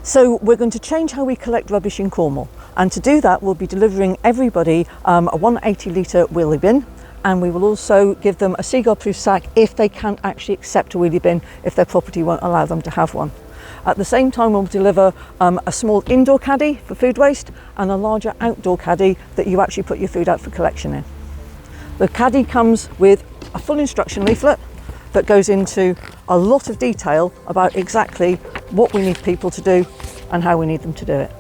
So we're going to change how we collect rubbish in Cornwall, and to do that we'll be delivering everybody a 180 litre wheelie bin, and we will also give them a seagull proof sack if they can't actually accept a wheelie bin, if their property won't allow them to have one. At the same time we'll deliver a small indoor caddy for food waste and a larger outdoor caddy that you actually put your food out for collection in. The caddy comes with a full instruction leaflet that goes into a lot of detail about exactly what we need people to do and how we need them to do it.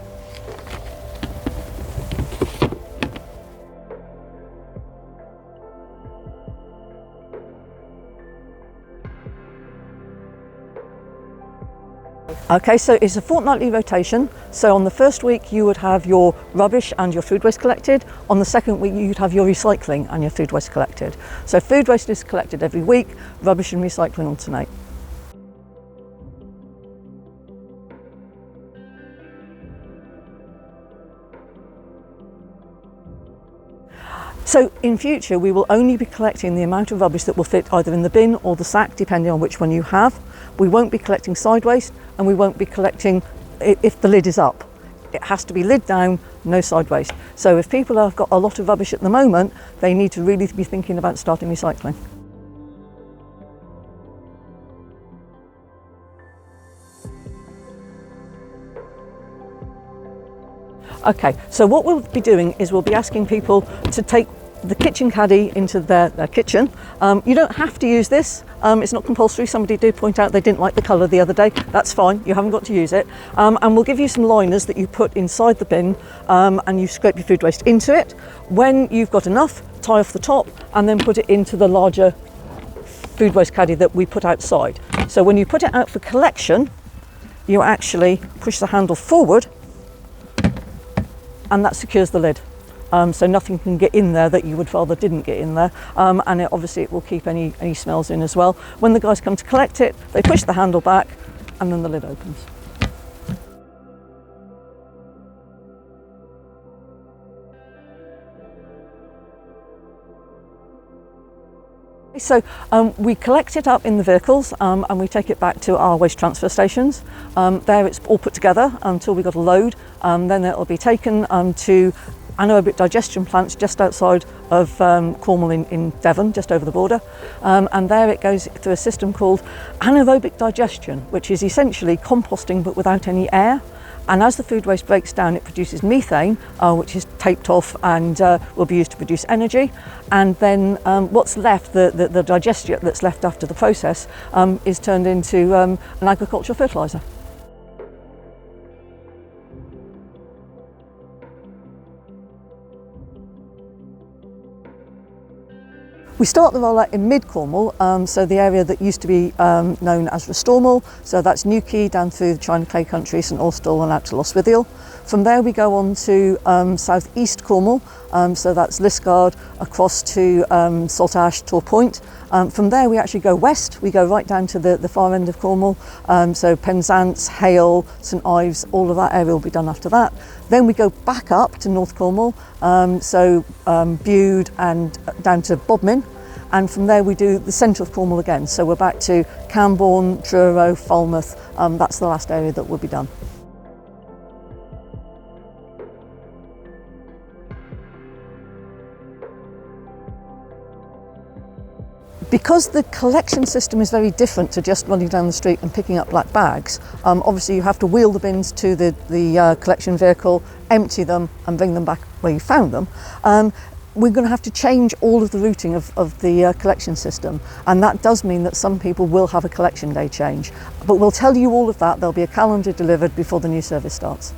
Okay, so it's a fortnightly rotation. So on the first week you would have your rubbish and your food waste collected. On the second week you'd have your recycling and your food waste collected. So food waste is collected every week, rubbish and recycling alternate. So in future we will only be collecting the amount of rubbish that will fit either in the bin or the sack, depending on which one you have. We won't be collecting side waste, and we won't be collecting if the lid is up. It has to be lid down, no side waste. So if people have got a lot of rubbish at the moment, they need to really be thinking about starting recycling. Okay, so what we'll be doing is we'll be asking people to take the kitchen caddy into their kitchen. You don't have to use this, it's not compulsory. Somebody did point out they didn't like the colour the other day. That's fine, you haven't got to use it. And we'll give you some liners that you put inside the bin, and you scrape your food waste into it. When you've got enough, tie off the top and then put it into the larger food waste caddy that we put outside. So when you put it out for collection, you actually push the handle forward and that secures the lid. So nothing can get in there that you would rather didn't get in there, and obviously it will keep any smells in as well. When the guys come to collect it, they push the handle back and then the lid opens. So we collect it up in the vehicles, and we take it back to our waste transfer stations. There it's all put together until we got a load. Then it will be taken to anaerobic digestion plants just outside of Cornwall in Devon, just over the border. And there it goes through a system called anaerobic digestion, which is essentially composting but without any air. And as the food waste breaks down, it produces methane, which is taped off and will be used to produce energy. And then what's left, the digestion that's left after the process, is turned into an agricultural fertiliser. We start the rollout in mid-Cornwall, so the area that used to be known as Restormal, so that's Newquay down through the China Clay Country, St Austell and out to Lostwithiel. From there we go on to south-east Cornwall, so that's Liskeard across to Saltash, Tor Point. From there we actually go west, we go right down to the far end of Cornwall, so Penzance, Hale, St Ives, all of that area will be done after that. Then we go back up to North Cornwall, so Bude and down to Bodmin, and from there we do the centre of Cornwall again, so we're back to Camborne, Truro, Falmouth. That's the last area that will be done. Because the collection system is very different to just running down the street and picking up black bags, obviously you have to wheel the bins to the collection vehicle, empty them and bring them back where you found them. We're going to have to change all of the routing of the collection system, and that does mean that some people will have a collection day change. But we'll tell you all of that. There'll be a calendar delivered before the new service starts.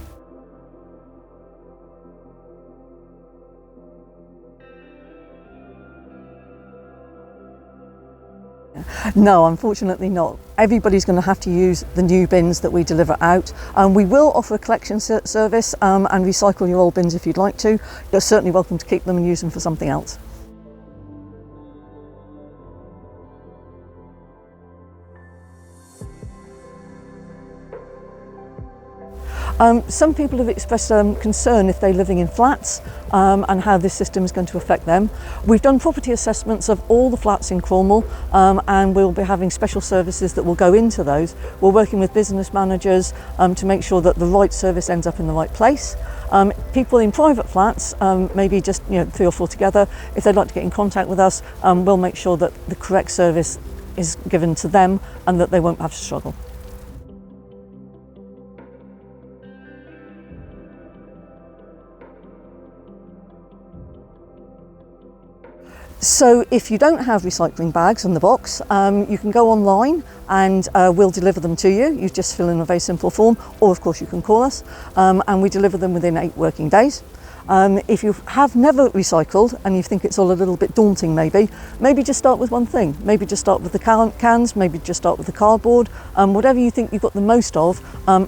No, unfortunately not. Everybody's going to have to use the new bins that we deliver out. We will offer a collection service and recycle your old bins if you'd like to. You're certainly welcome to keep them and use them for something else. Some people have expressed concern if they're living in flats and how this system is going to affect them. We've done property assessments of all the flats in Cornwall and we'll be having special services that will go into those. We're working with business managers to make sure that the right service ends up in the right place. People in private flats, maybe just 3 or 4 together, if they'd like to get in contact with us, we'll make sure that the correct service is given to them and that they won't have to struggle. So if you don't have recycling bags in the box, you can go online and we'll deliver them to you. You just fill in a very simple form, or of course you can call us, and we deliver them within 8 working days. If you have never recycled and you think it's all a little bit daunting, maybe just start with one thing. Maybe just start with the cans, maybe just start with the cardboard. Whatever you think you've got the most of,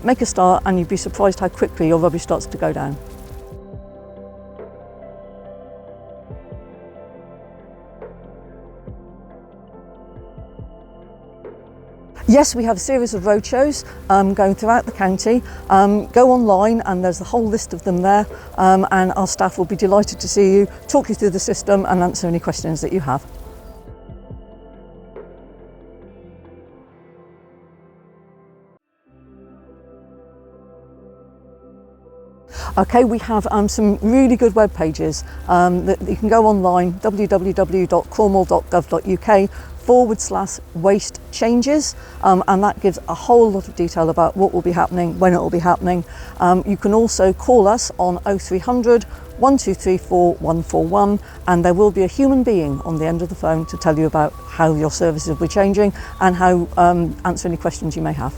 make a start and you'd be surprised how quickly your rubbish starts to go down. Yes, we have a series of roadshows going throughout the county. Go online and there's a whole list of them there, and our staff will be delighted to see you, talk you through the system and answer any questions that you have. Okay, we have some really good web pages that you can go online, www.cornwall.gov.uk/waste changes, and that gives a whole lot of detail about what will be happening, when it will be happening. You can also call us on 0300 1234 141 and there will be a human being on the end of the phone to tell you about how your services will be changing and how answer any questions you may have.